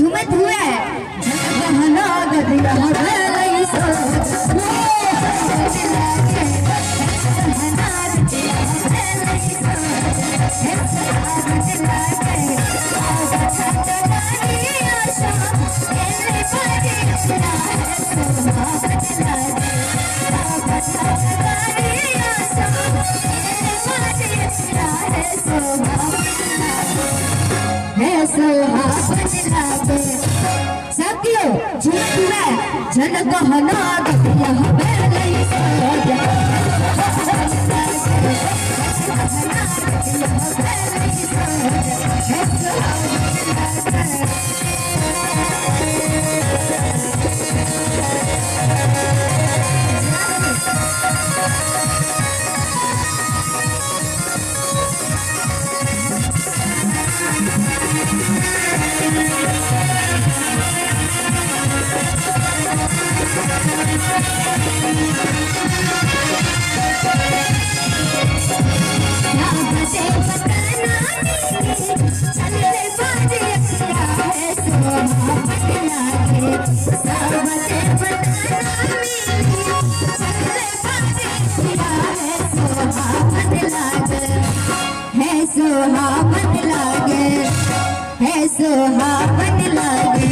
झुमत हुए जनगहना गदिया भलई सो सकियो झूठ में जनगहना गदिया भलई सुहावन लागे है सुहावन लागे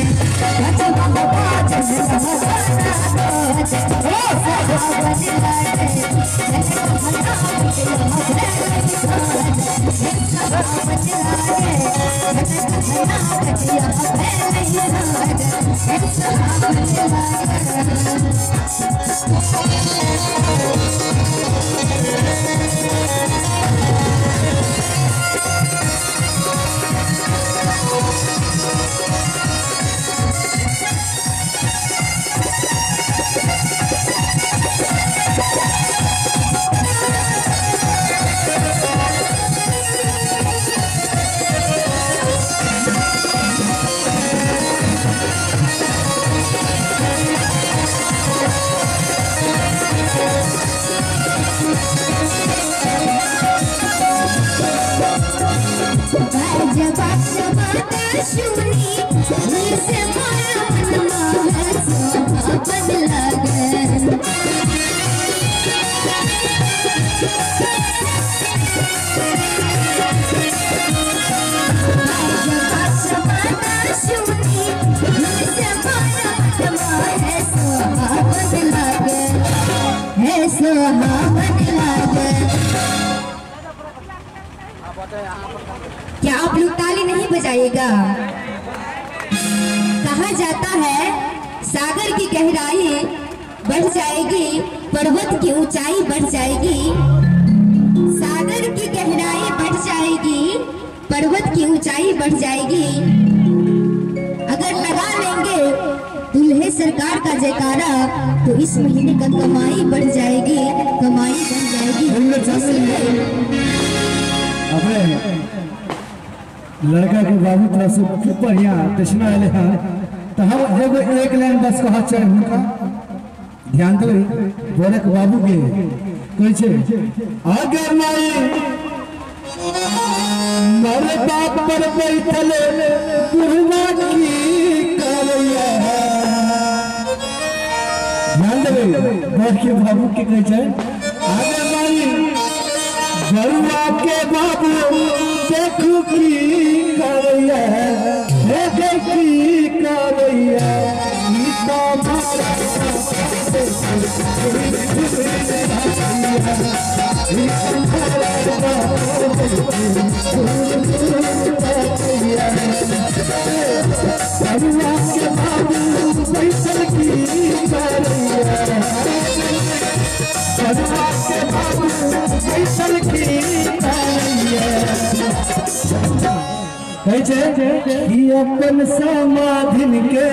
क्या आप लोग ताली नहीं बजाइएगा? कहा जाता है सागर की गहराई बढ़ जाएगी, पर्वत की ऊंचाई बढ़ जाएगी। सागर की गहराई बढ़ जाएगी, पर्वत की ऊंचाई बढ़ जाएगी। अगर लगा लेंगे दूल्हे सरकार का जयकारा तो इस महीने का कमाई बढ़ जाएगी, कमाई बढ़ जाएगी। लड़का के बाबू तरफ से खूब बढ़िया दक्षिणा आए हैं तो हम एगो एक लाइन बस कहा चढ़ उनका ध्यान दो गोरख बाबू के कोई छे अगर माई मर बाप पर बैठले गुरुना की करैया ध्यान दो गोरख के बाबू के कोई छे अगर माई गरुआ के बाबू देखू की करैया की करैया अपन समाधिन के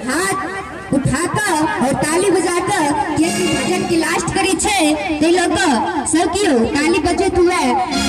हाथ उठाकर और ताली बजाकर ये भजन की लास्ट करी छे ते लोग सब कियो ताली बजे हुए